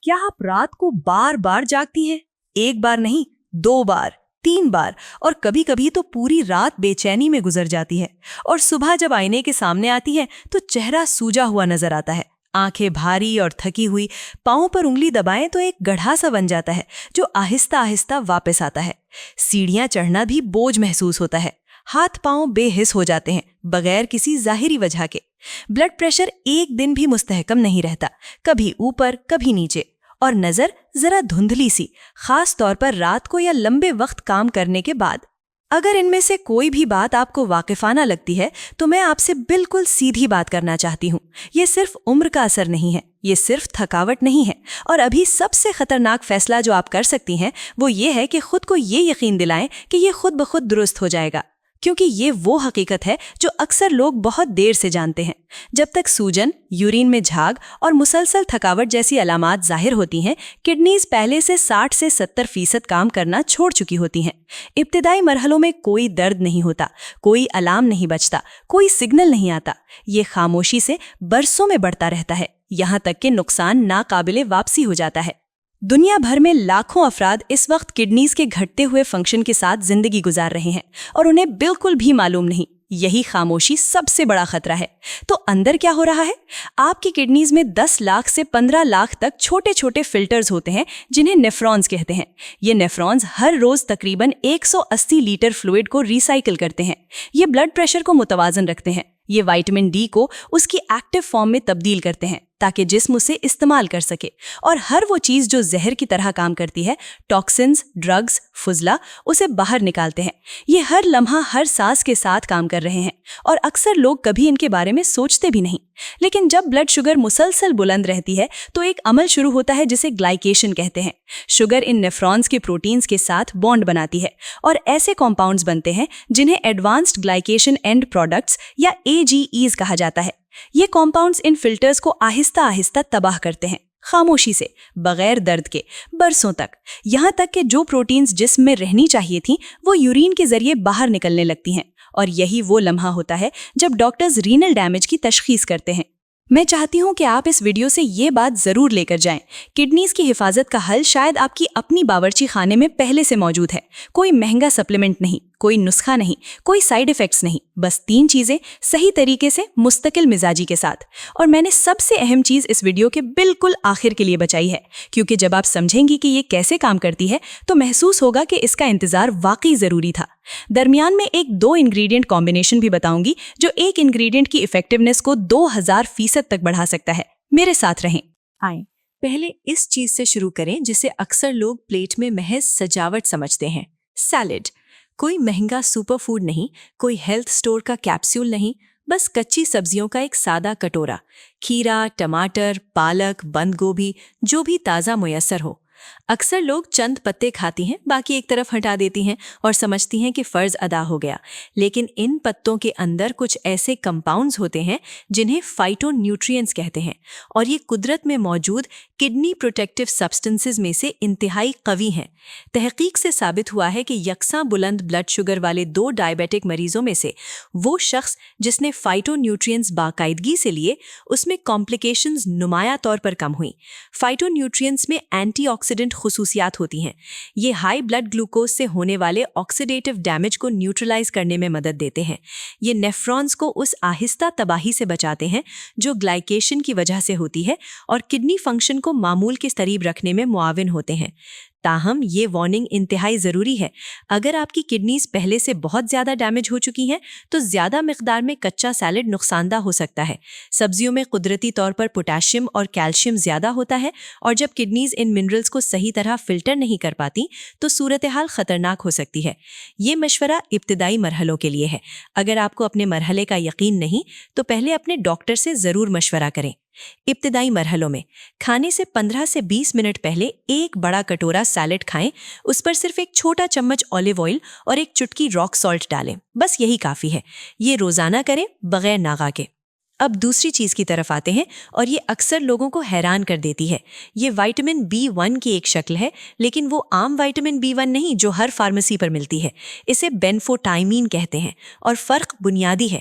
کیا آپ رات کو بار بار جاگتی ہیں؟ ایک بار نہیں، 2 بار، 3 بار، اور کبھی کبھی تو پوری رات بے چینی میں گزر جاتی ہے، اور صبح جب آئینے کے سامنے آتی ہے تو چہرہ سوجا ہوا نظر آتا ہے، آنکھیں بھاری اور تھکی ہوئی، پاؤں پر انگلی دبائیں تو ایک گڑھا سا بن جاتا ہے جو آہستہ آہستہ واپس آتا ہے۔ سیڑھیاں چڑھنا بھی بوجھ محسوس ہوتا ہے، ہاتھ پاؤں بے حس ہو جاتے ہیں بغیر کسی ظاہری وجہ کے۔ بلڈ پریشر ایک دن بھی مستحکم نہیں رہتا، کبھی اوپر کبھی نیچے، اور نظر ذرا دھندلی سی، خاص طور پر رات کو یا لمبے وقت کام کرنے کے بعد۔ اگر ان میں سے کوئی بھی بات آپ کو واقفانہ لگتی ہے تو میں آپ سے بالکل سیدھی بات کرنا چاہتی ہوں۔ یہ صرف عمر کا اثر نہیں ہے، یہ صرف تھکاوٹ نہیں ہے، اور ابھی سب سے خطرناک فیصلہ جو آپ کر سکتی ہیں وہ یہ ہے کہ خود کو یہ یقین دلائیں کہ یہ خود بخود درست ہو جائے گا، کیونکہ یہ وہ حقیقت ہے جو اکثر لوگ بہت دیر سے جانتے ہیں۔ جب تک سوجن، یورین میں جھاگ اور مسلسل تھکاوٹ جیسی علامات ظاہر ہوتی ہیں، کڈنیز پہلے سے 60 سے 70% کام کرنا چھوڑ چکی ہوتی ہیں۔ ابتدائی مرحلوں میں کوئی درد نہیں ہوتا، کوئی الارم نہیں بجتا، کوئی سگنل نہیں آتا۔ یہ خاموشی سے برسوں میں بڑھتا رہتا ہے، یہاں تک کہ نقصان ناقابل واپسی ہو جاتا ہے۔ دنیا بھر میں لاکھوں افراد اس وقت کڈنیز کے گھٹتے ہوئے فنکشن کے ساتھ زندگی گزار رہے ہیں، اور انہیں بالکل بھی معلوم نہیں۔ یہی خاموشی سب سے بڑا خطرہ ہے۔ تو اندر کیا ہو رہا ہے؟ آپ کی کڈنیز میں 10 لاکھ سے 15 لاکھ تک چھوٹے چھوٹے فلٹرز ہوتے ہیں جنہیں نیفرونز کہتے ہیں۔ یہ نیفرونز ہر روز تقریباً 180 لیٹر فلوئڈ کو ریسائیکل کرتے ہیں۔ یہ بلڈ پریشر کو متوازن رکھتے ہیں۔ یہ وٹامن ڈی کو اس کی ایکٹیو فارم میں تبدیل کرتے ہیں تاکہ جسم اسے استعمال کر سکے، اور ہر وہ چیز جو زہر کی طرح کام کرتی ہے، ٹاکسنز، ڈرگز، فضلہ، اسے باہر نکالتے ہیں۔ یہ ہر لمحہ ہر سانس کے ساتھ کام کر رہے ہیں، اور اکثر لوگ کبھی ان کے بارے میں سوچتے بھی نہیں۔ لیکن جب بلڈ شوگر مسلسل بلند رہتی ہے تو ایک عمل شروع ہوتا ہے جسے گلائکیشن کہتے ہیں۔ شوگر ان نیفرونز کے پروٹینز کے ساتھ بانڈ بناتی ہے، اور ایسے کمپاؤنڈز بنتے ہیں جنہیں ایڈوانسڈ گلائکیشن اینڈ پروڈکٹس یا AGEs کہا جاتا ہے۔ یہ کمپاؤنڈز ان فلٹرز کو آہستہ آہستہ تباہ کرتے ہیں، خاموشی سے، بغیر درد کے، برسوں تک، یہاں تک کہ جو پروٹینز جسم میں رہنی چاہیے تھیں وہ یورین کے ذریعے باہر نکلنے لگتی ہیں، اور یہی وہ لمحہ ہوتا ہے جب ڈاکٹرز رینل ڈیمیج کی تشخیص کرتے ہیں۔ میں چاہتی ہوں کہ آپ اس ویڈیو سے یہ بات ضرور لے کر جائیں، کڈنیز کی حفاظت کا حل شاید آپ کی اپنی باورچی خانے میں پہلے سے موجود ہے۔ کوئی مہنگا سپلیمنٹ نہیں، کوئی نسخہ نہیں، کوئی سائیڈ ایفیکٹس نہیں، بس 3 چیزیں صحیح طریقے سے مستقل مزاجی کے ساتھ۔ اور میں نے سب سے اہم چیز اس ویڈیو کے بالکل آخر کے لیے بچائی ہے، کیونکہ جب آپ سمجھیں گی کہ یہ کیسے کام کرتی ہے تو محسوس ہوگا کہ اس کا انتظار واقعی ضروری تھا۔ درمیان میں ایک 2 انگریڈینٹ کمبینیشن بھی بتاؤں گی جو ایک انگریڈینٹ کی ایفیکٹونیس کو 2000% تک بڑھا سکتا ہے۔ میرے ساتھ رہیں۔ آئیں پہلے اس چیز سے شروع کریں جسے اکثر لوگ پلیٹ میں محض سجاوٹ سمجھتے ہیں، سیلڈ۔ کوئی مہنگا سپر فوڈ نہیں، کوئی ہیلتھ سٹور کا کیپسول نہیں، بس کچی سبزیوں کا ایک سادہ کٹورا، کھیرا، ٹماٹر، پالک، بند گوبھی، جو بھی تازہ میسر ہو۔ اکثر لوگ چند پتے کھاتی ہیں، باقی ایک طرف ہٹا دیتی ہیں اور سمجھتی ہیں کہ فرض ادا ہو گیا، لیکن ان پتوں کے اندر کچھ ایسے کمپاؤنڈز ہوتے ہیں جنہیں فائٹو نیوٹرینٹس کہتے ہیں، اور یہ قدرت میں موجود کڈنی پروٹیکٹیو سبسٹنسز میں سے انتہائی قوی ہیں۔ تحقیق سے ثابت ہوا ہے کہ یکساں بلند بلڈ شوگر والے 2 ڈائبیٹک مریضوں میں سے وہ شخص جس نے فائٹو نیوٹرینٹس باقاعدگی سے لیے، اس میں کمپلیکیشنز نمایاں طور پر کم ہوئیں۔ فائٹو نیوٹرینٹس میں اینٹی آکسیڈنٹ خصوصیات ہوتی ہیں۔ یہ ہائی بلڈ گلوکوز سے ہونے والے آکسیڈیٹو ڈیمیج کو نیوٹرلائز کرنے میں مدد دیتے ہیں۔ یہ نیفرونز کو اس آہستہ تباہی سے بچاتے ہیں جو گلائکیشن کی وجہ سے ہوتی ہے، اور کڈنی فنکشن کو معمول کے قریب رکھنے میں معاون ہوتے ہیں۔ تاہم یہ وارننگ انتہائی ضروری ہے۔ اگر آپ کی کڈنیز پہلے سے بہت زیادہ ڈیمیج ہو چکی ہیں تو زیادہ مقدار میں کچا سیلڈ نقصان دہ ہو سکتا ہے۔ سبزیوں میں قدرتی طور پر پوٹاشیم اور کیلشیم زیادہ ہوتا ہے، اور جب کڈنیز ان منرلز کو صحیح طرح فلٹر نہیں کر پاتی تو صورتحال خطرناک ہو سکتی ہے۔ یہ مشورہ ابتدائی مرحلوں کے لیے ہے۔ اگر آپ کو اپنے مرحلے کا یقین نہیں تو پہلے اپنے ڈاکٹر سے ضرور مشورہ کریں۔ ابتدائی مرحلوں میں کھانے سے 15 سے 20 منٹ پہلے ایک بڑا کٹورا سیلڈ کھائیں، اس پر صرف ایک چھوٹا چمچ اولیو آئل اور ایک چٹکی راک سالٹ ڈالیں، بس یہی کافی ہے۔ یہ روزانہ کریں بغیر ناغہ کے۔ اب دوسری چیز کی طرف آتے ہیں، اور یہ اکثر لوگوں کو حیران کر دیتی ہے۔ یہ وٹامن B1 کی ایک شکل ہے، لیکن وہ عام وٹامن B1 نہیں جو ہر فارمیسی پر ملتی ہے۔ اسے بینفوٹائمین کہتے ہیں، اور فرق بنیادی ہے۔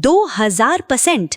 2000%।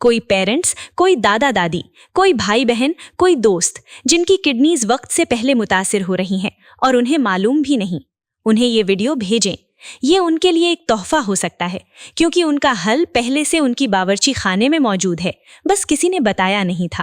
کوئی پیرنٹس، کوئی دادا دادی، کوئی بھائی بہن، کوئی دوست جن کی کڈنیز وقت سے پہلے متاثر ہو رہی ہیں اور انہیں معلوم بھی نہیں، انہیں یہ ویڈیو بھیجیں۔ یہ ان کے لیے ایک تحفہ ہو سکتا ہے، کیونکہ ان کا حل پہلے سے ان کی باورچی خانے میں موجود ہے، بس کسی نے بتایا نہیں تھا۔